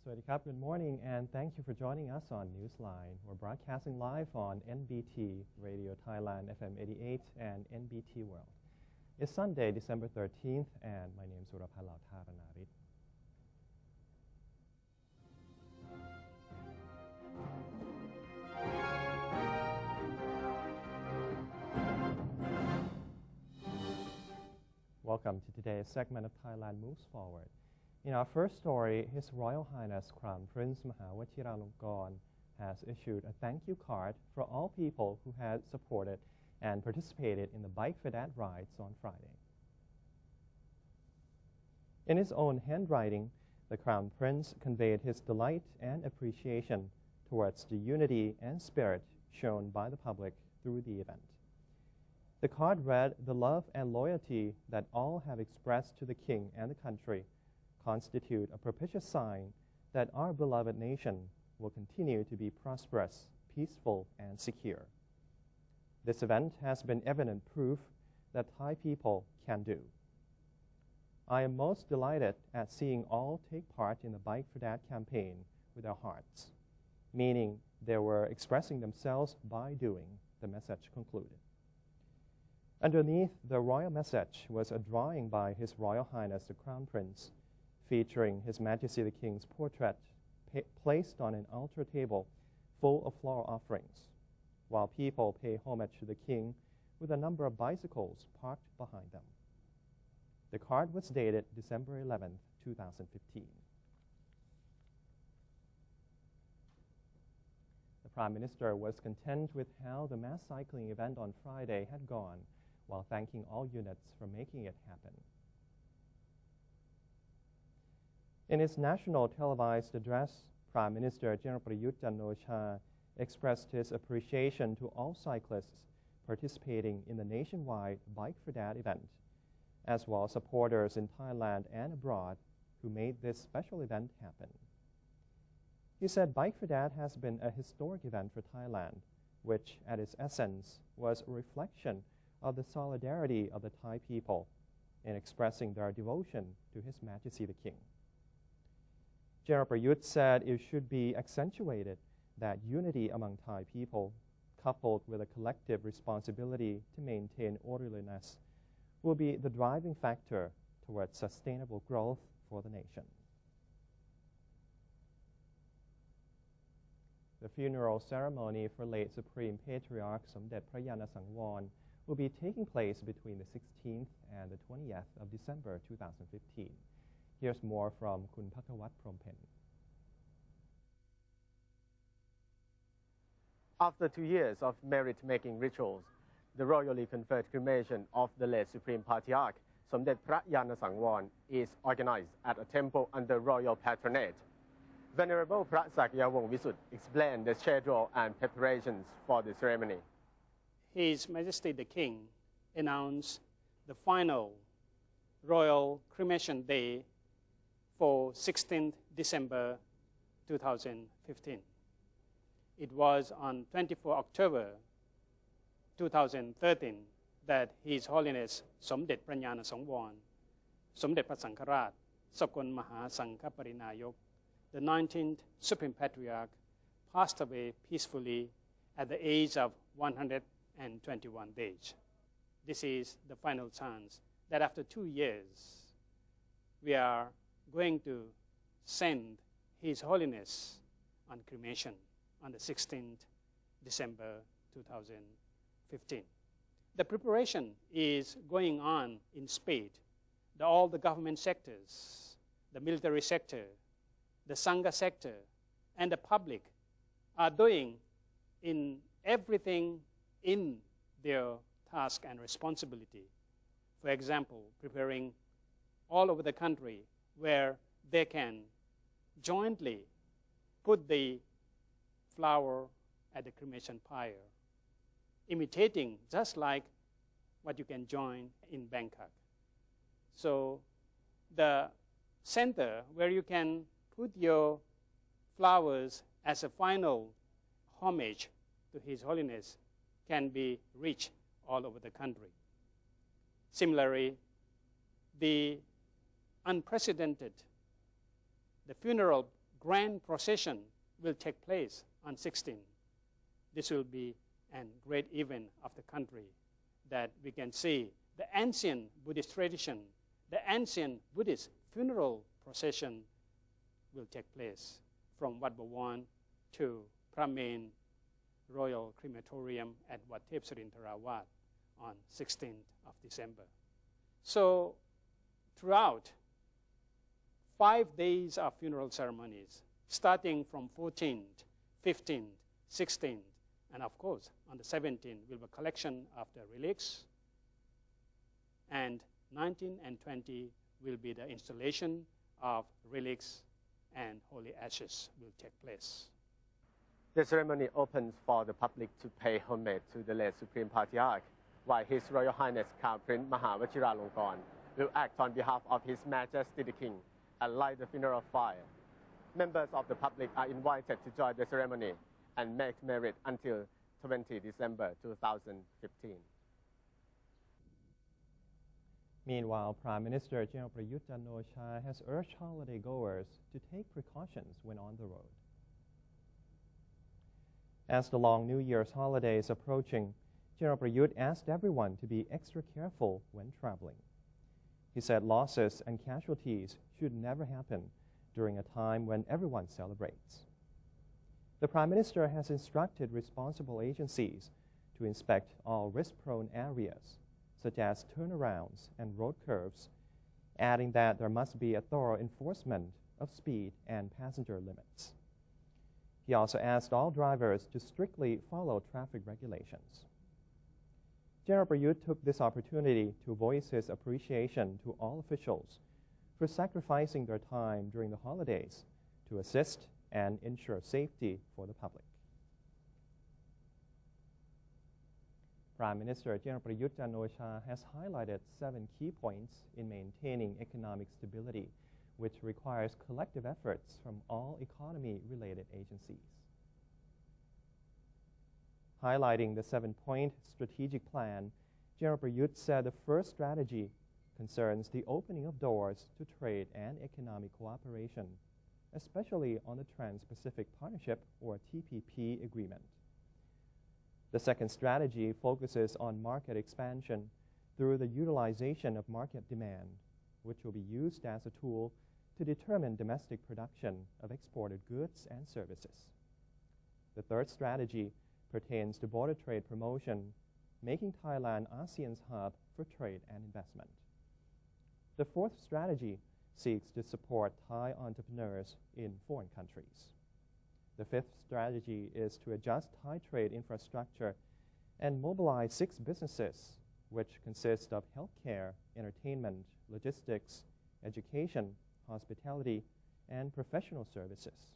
Sawasdee good morning, and thank you for joining us on Newsline. We're broadcasting live on NBT Radio Thailand FM 88 and NBT World. It's Sunday, December 13th, and my name is Surapalao Tharanarit. Welcome to today's segment of Thailand Moves Forward. In our first story, His Royal Highness Crown Prince Mahawachiralongkorn has issued a thank you card for all people who had supported and participated in the Bike for Dad rides on Friday. In his own handwriting, the Crown Prince conveyed his delight and appreciation towards the unity and spirit shown by the public through the event. The card read, "The love and loyalty that all have expressed to the King and the country constitute a propitious sign that our beloved nation will continue to be prosperous, peaceful, and secure. This event has been evident proof that Thai people can do. I am most delighted at seeing all take part in the Bike for Dad campaign with their hearts," meaning they were expressing themselves by doing, the message concluded. Underneath the royal message was a drawing by His Royal Highness the Crown Prince, featuring His Majesty the King's portrait placed on an altar table full of floral offerings, while people pay homage to the King with a number of bicycles parked behind them. The card was dated December 11, 2015. The Prime Minister was content with how the mass cycling event on Friday had gone, while thanking all units for making it happen. In his national televised address, Prime Minister General Prayut Chan-o-cha expressed his appreciation to all cyclists participating in the nationwide Bike for Dad event, as well as supporters in Thailand and abroad who made this special event happen. He said Bike for Dad has been a historic event for Thailand, which at its essence was a reflection of the solidarity of the Thai people in expressing their devotion to His Majesty the King. General Prayut said it should be accentuated that unity among Thai people, coupled with a collective responsibility to maintain orderliness, will be the driving factor towards sustainable growth for the nation. The funeral ceremony for late Supreme Patriarch Somdet Prayana Sangwon will be taking place between the 16th and the 20th of December 2015. Here's more from Kun Phakawat Prompen. After 2 years of merit-making rituals, the royally conferred cremation of the late Supreme Patriarch Somdet Prayana Sangwon is organized at a temple under royal patronage. Venerable Phra Sakyawong Visut explained the schedule and preparations for the ceremony. His Majesty the King announced the final royal cremation day for 16th December 2015. It was on 24 October 2013 that His Holiness Somdet Prayana Sangwon, Somdet Phat Sankharat Sakon Maha Sangha Parinayok, the 19th Supreme Patriarch, passed away peacefully at the age of 121 days. This is the final chance that after 2 years, we are going to send His Holiness on cremation on the 16th December 2015. The preparation is going on in spade. All the government sectors, the military sector, the Sangha sector, and the public are doing in everything in their task and responsibility. For example, preparing all over the country where they can jointly put the flower at the cremation pyre, imitating just like what you can join in Bangkok. So the center where you can put your flowers as a final homage to His Holiness can be reached all over the country. Similarly, the unprecedented, the funeral grand procession will take place on 16. This will be a great event of the country that we can see the ancient Buddhist tradition, the ancient Buddhist funeral procession will take place from Wat Bawang to Pramen Royal Crematorium at Wat Thep Srintarawat on 16th of December. So throughout 5 days of funeral ceremonies, starting from 14th, 15th, 16th, and of course on the 17th will be a collection of the relics, and 19 and 20 will be the installation of relics and holy ashes will take place. The ceremony opens for the public to pay homage to the late Supreme Patriarch, while His Royal Highness Crown Prince Mahawachiralongkorn will act on behalf of His Majesty the King and light the funeral fire. Members of the public are invited to join the ceremony and make merit until 20 December 2015. Meanwhile, Prime Minister General Prayut Chan-o-cha has urged holiday goers to take precautions when on the road. As the long New Year's holiday is approaching, General Prayut asked everyone to be extra careful when traveling. He said losses and casualties should never happen during a time when everyone celebrates. The Prime Minister has instructed responsible agencies to inspect all risk-prone areas, such as turnarounds and road curves, adding that there must be a thorough enforcement of speed and passenger limits. He also asked all drivers to strictly follow traffic regulations. General Prayut took this opportunity to voice his appreciation to all officials for sacrificing their time during the holidays to assist and ensure safety for the public. Prime Minister General Prayut Chan-o-cha has highlighted 7 key points in maintaining economic stability, which requires collective efforts from all economy-related agencies. Highlighting the 7-point strategic plan, General Prayut said the first strategy concerns the opening of doors to trade and economic cooperation, especially on the Trans-Pacific Partnership or TPP agreement. The second strategy focuses on market expansion through the utilization of market demand, which will be used as a tool to determine domestic production of exported goods and services. The third strategy pertains to border trade promotion, making Thailand ASEAN's hub for trade and investment. The fourth strategy seeks to support Thai entrepreneurs in foreign countries. The fifth strategy is to adjust Thai trade infrastructure and mobilize 6 businesses, which consist of healthcare, entertainment, logistics, education, hospitality, and professional services.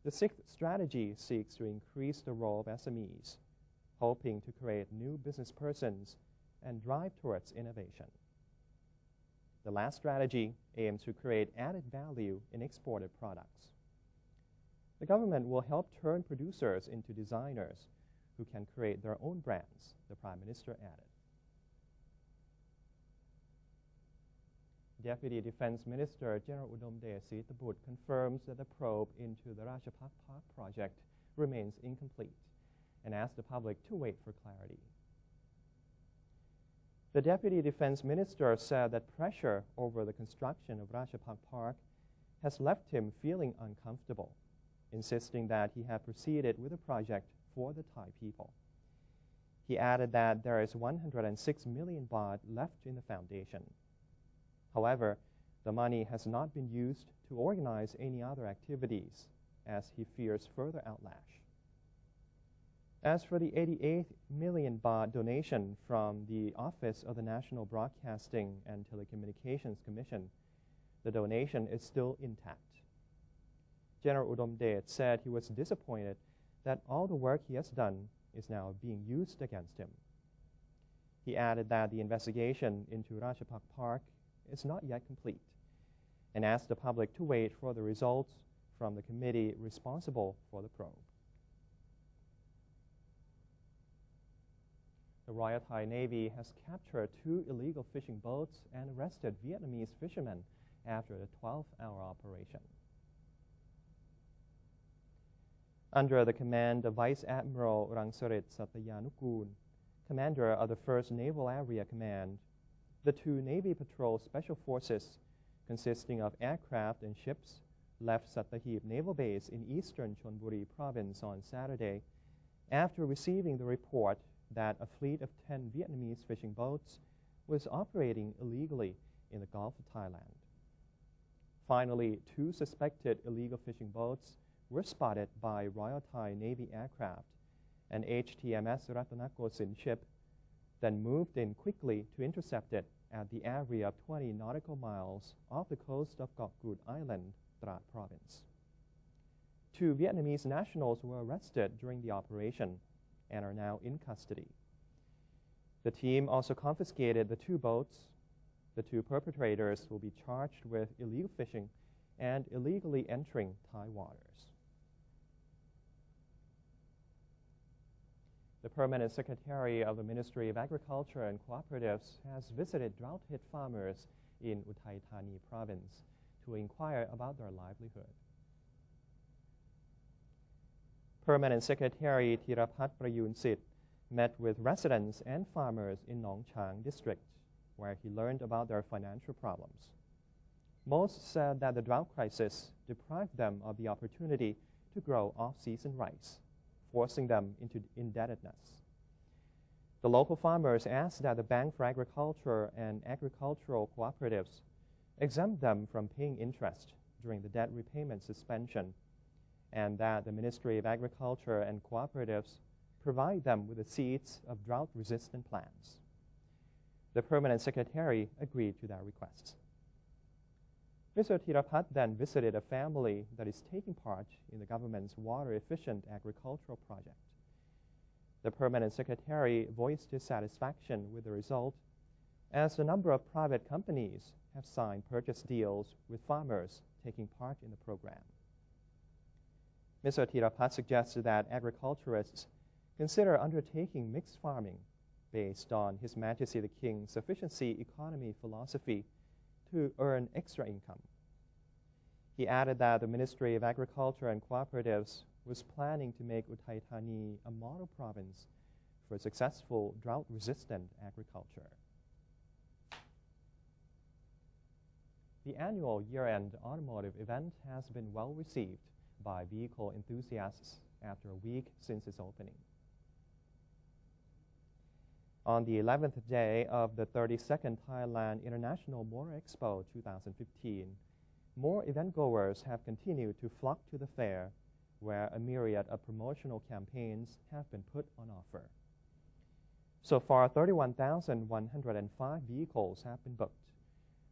The sixth strategy seeks to increase the role of SMEs, hoping to create new business persons and drive towards innovation. The last strategy aims to create added value in exported products. The government will help turn producers into designers who can create their own brands, the Prime Minister added. Deputy Defense Minister General Udomdea Sithabut confirms that the probe into the Rajapak Park project remains incomplete and asked the public to wait for clarity. The Deputy Defense Minister said that pressure over the construction of Rajapak Park has left him feeling uncomfortable, insisting that he had proceeded with the project for the Thai people. He added that there is 106 million baht left in the foundation. However, the money has not been used to organize any other activities, as he fears further outlash. As for the 88 million baht donation from the Office of the National Broadcasting and Telecommunications Commission, the donation is still intact. General Udomdea said he was disappointed that all the work he has done is now being used against him. He added that the investigation into Rajapak Park is not yet complete and asked the public to wait for the results from the committee responsible for the probe. The Royal Thai Navy has captured 2 illegal fishing boats and arrested Vietnamese fishermen after a 12-hour operation. Under the command of Vice Admiral Rangsarit Satyanukul, commander of the 1st Naval Area Command, the 2 Navy Patrol Special Forces, consisting of aircraft and ships, left Sattahip Naval Base in eastern Chonburi Province on Saturday after receiving the report that a fleet of 10 Vietnamese fishing boats was operating illegally in the Gulf of Thailand. Finally, 2 suspected illegal fishing boats were spotted by Royal Thai Navy aircraft, an HTMS Ratanakosin ship, then moved in quickly to intercept it at the area of 20 nautical miles off the coast of Kok Kut Island, Trat Province. 2 Vietnamese nationals were arrested during the operation and are now in custody. The team also confiscated the 2 boats. The 2 perpetrators will be charged with illegal fishing and illegally entering Thai waters. The Permanent Secretary of the Ministry of Agriculture and Cooperatives has visited drought-hit farmers in Uthai Thani Province to inquire about their livelihood. Permanent Secretary Thirapat Prayun Sit met with residents and farmers in Nong Chang District, where he learned about their financial problems. Most said that the drought crisis deprived them of the opportunity to grow off-season rice, forcing them into indebtedness. The local farmers asked that the Bank for Agriculture and agricultural cooperatives exempt them from paying interest during the debt repayment suspension, and that the Ministry of Agriculture and Cooperatives provide them with the seeds of drought-resistant plants. The Permanent Secretary agreed to their requests. Mr. Thirapat then visited a family that is taking part in the government's water-efficient agricultural project. The Permanent Secretary voiced his satisfaction with the result, as a number of private companies have signed purchase deals with farmers taking part in the program. Mr. Thirapat suggested that agriculturists consider undertaking mixed farming based on His Majesty the King's sufficiency economy philosophy to earn extra income. He added that the Ministry of Agriculture and Cooperatives was planning to make Uthai Thani a model province for successful drought-resistant agriculture. The annual year-end automotive event has been well received by vehicle enthusiasts after a week since its opening. On the 11th day of the 32nd Thailand International Motor Expo 2015, more event-goers have continued to flock to the fair, where a myriad of promotional campaigns have been put on offer. So far, 31,105 vehicles have been booked,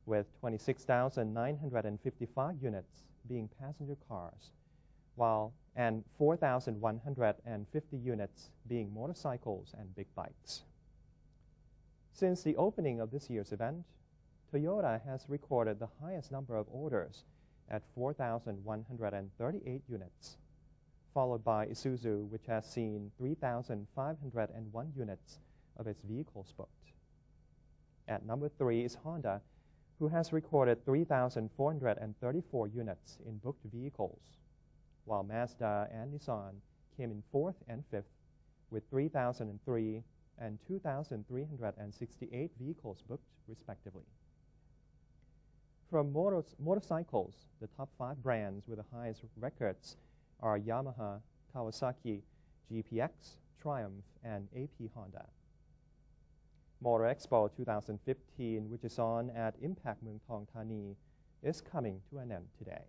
with 26,955 units being passenger cars, and 4,150 units being motorcycles and big bikes. Since the opening of this year's event, Toyota has recorded the highest number of orders at 4,138 units, followed by Isuzu, which has seen 3,501 units of its vehicles booked. At number 3 is Honda, who has recorded 3,434 units in booked vehicles, while Mazda and Nissan came in 4th and 5th with 3,003 and 2,368 vehicles booked, respectively. From motorcycles, the top 5 brands with the highest records are Yamaha, Kawasaki, GPX, Triumph, and AP Honda. Motor Expo 2015, which is on at Impact Muang Thong Thani, is coming to an end today.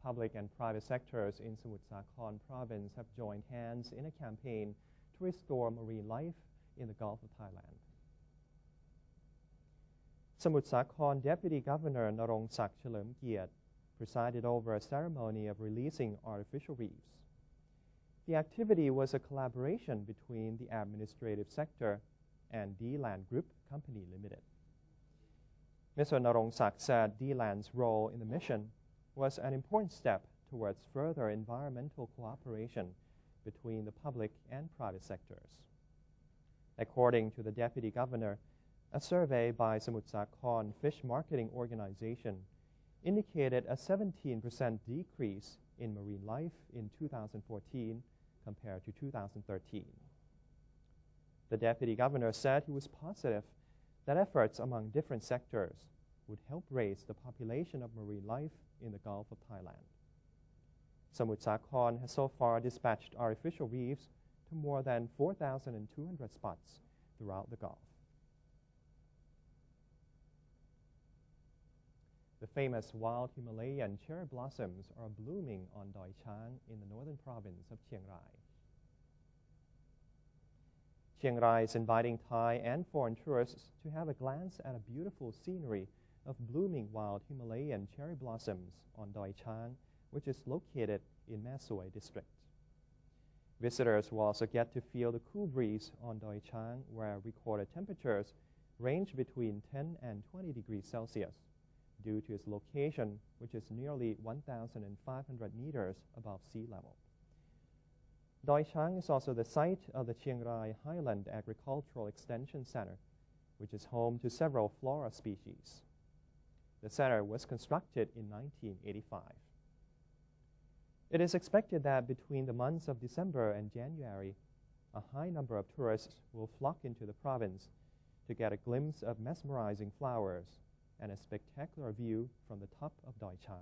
Public and private sectors in Samut Sakhon province have joined hands in a campaign to restore marine life in the Gulf of Thailand. Samut Sakhon Deputy Governor Narongsak Chalermkiat presided over a ceremony of releasing artificial reefs. The activity was a collaboration between the administrative sector and D-Land Group Company Limited. Mr. Narongsak said D-Land's role in the mission was an important step towards further environmental cooperation between the public and private sectors. According to the Deputy Governor, a survey by Samut Sakhon Fish Marketing Organization indicated a 17% decrease in marine life in 2014 compared to 2013. The deputy governor said he was positive that efforts among different sectors would help raise the population of marine life in the Gulf of Thailand. Samut Sakhon has so far dispatched artificial reefs to more than 4,200 spots throughout the Gulf. The famous wild Himalayan cherry blossoms are blooming on Doi Chang in the northern province of Chiang Rai. Chiang Rai is inviting Thai and foreign tourists to have a glance at a beautiful scenery of blooming wild Himalayan cherry blossoms on Doi Chang, which is located in Mae Soi district. Visitors will also get to feel the cool breeze on Doi Chang, where recorded temperatures range between 10 and 20 degrees Celsius due to its location, which is nearly 1,500 meters above sea level. Doi Chang is also the site of the Chiang Rai Highland Agricultural Extension Center, which is home to several flora species. The center was constructed in 1985. It is expected that between the months of December and January, a high number of tourists will flock into the province to get a glimpse of mesmerizing flowers and a spectacular view from the top of Doi Chang.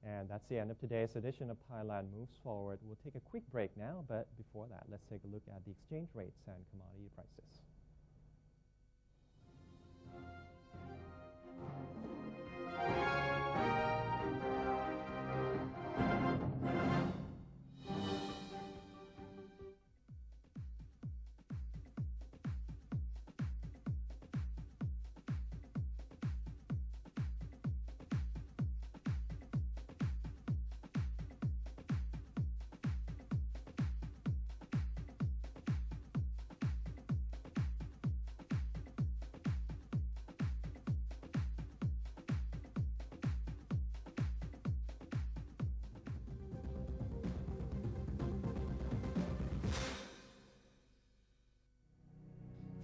And that's the end of today's edition of Thailand Moves Forward. We'll take a quick break now, but before that, let's take a look at the exchange rates and commodity prices.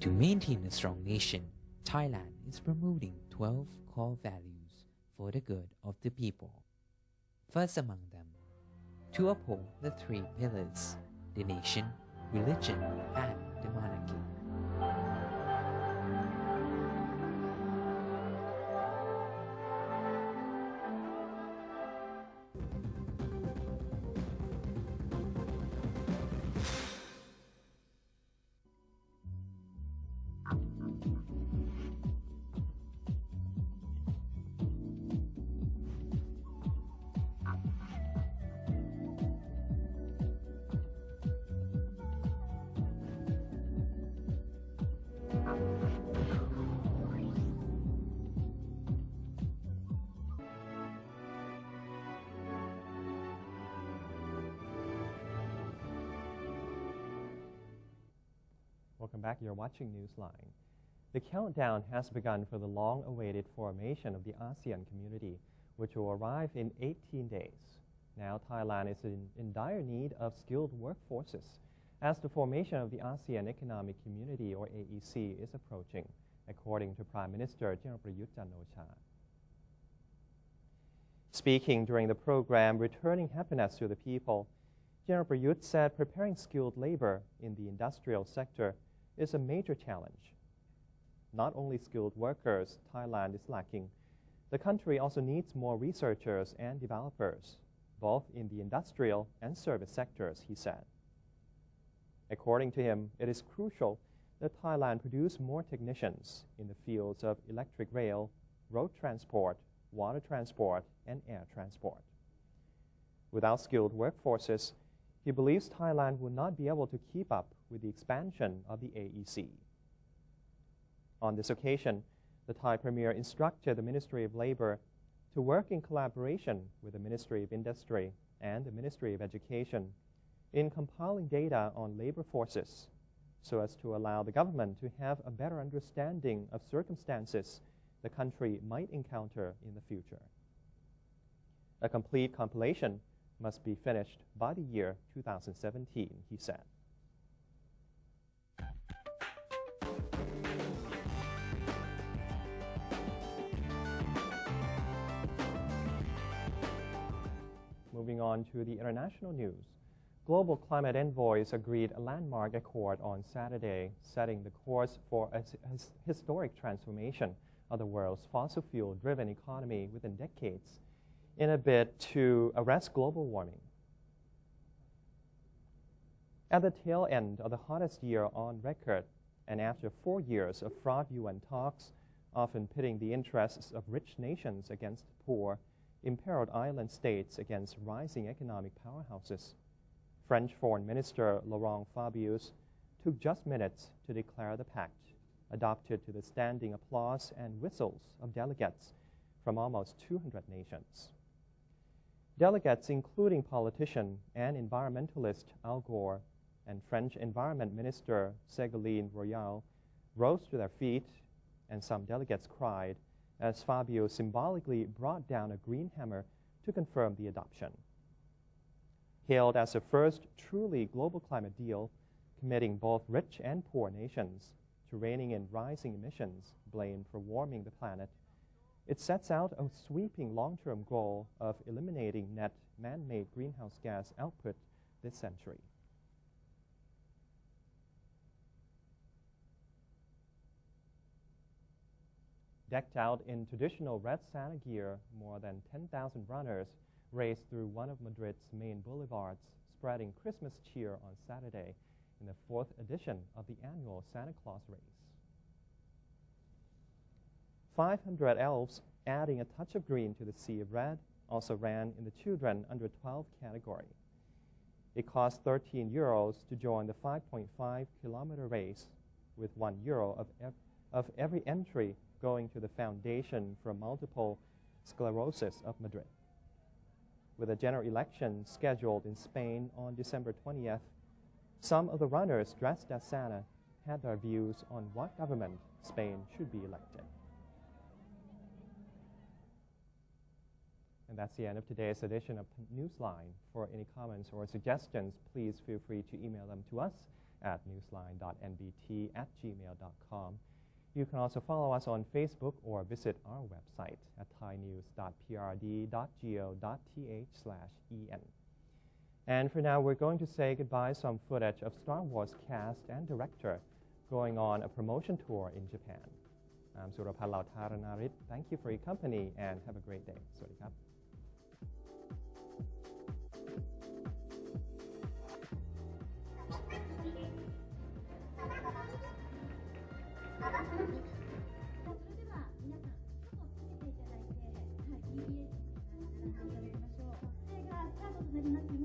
To maintain a strong nation, Thailand is promoting 12 core values for the good of the people. First among them, to uphold the three pillars: the nation, religion, and the monarchy. Welcome back. You're watching Newsline. The countdown has begun for the long-awaited formation of the ASEAN community, which will arrive in 18 days. Now, Thailand is in dire need of skilled workforces as the formation of the ASEAN Economic Community, or AEC, is approaching, according to Prime Minister General Prayut Chan-o-cha. Speaking during the program Returning Happiness to the People, General Prayut said preparing skilled labor in the industrial sector is a major challenge. Not only skilled workers Thailand is lacking, the country also needs more researchers and developers, both in the industrial and service sectors, he said. According to him, it is crucial that Thailand produce more technicians in the fields of electric rail, road transport, water transport, and air transport. Without skilled workforces, he believes Thailand will not be able to keep up with the expansion of the AEC. On this occasion, the Thai Premier instructed the Ministry of Labor to work in collaboration with the Ministry of Industry and the Ministry of Education in compiling data on labor forces so as to allow the government to have a better understanding of circumstances the country might encounter in the future. A complete compilation must be finished by the year 2017, he said. moving on to the international news. Global climate envoys agreed a landmark accord on Saturday, setting the course for a historic transformation of the world's fossil fuel-driven economy within decades in a bid to arrest global warming. At the tail end of the hottest year on record, and after 4 years of fraught UN talks, often pitting the interests of rich nations against poor, imperiled island states against rising economic powerhouses, French Foreign Minister Laurent Fabius took just minutes to declare the pact, adopted to the standing applause and whistles of delegates from almost 200 nations. Delegates including politician and environmentalist Al Gore and French Environment Minister Ségolène Royal rose to their feet, and some delegates cried as Fabius symbolically brought down a green hammer to confirm the adoption. Hailed as the first truly global climate deal, committing both rich and poor nations to reining in rising emissions blamed for warming the planet, it sets out a sweeping long-term goal of eliminating net man-made greenhouse gas output this century. Decked out in traditional red Santa gear, more than 10,000 runners raced through one of Madrid's main boulevards, spreading Christmas cheer on Saturday in the 4th edition of the annual Santa Claus race. 500 elves, adding a touch of green to the sea of red, also ran in the children under 12 category. It cost €13 to join the 5.5-kilometer race, with €1 of every entry going to the Foundation for Multiple Sclerosis of Madrid. With a general election scheduled in Spain on December 20th, some of the runners dressed as Santa had their views on what government Spain should be elected. And that's the end of today's edition of Newsline. For any comments or suggestions, please feel free to email them to us at newsline.nbt@gmail.com. You can also follow us on Facebook or visit our website at thainews.prd.go.th/en. And for now, we're going to say goodbye to some footage of Star Wars cast and director going on a promotion tour in Japan. I'm Surapan Lautaranarit. Thank you for your company and have a great day. สวัสดีครับそれでは皆さん、ちょっとつけていただいて、TBS にご覧いただきましょう。撮影がスタートとなります。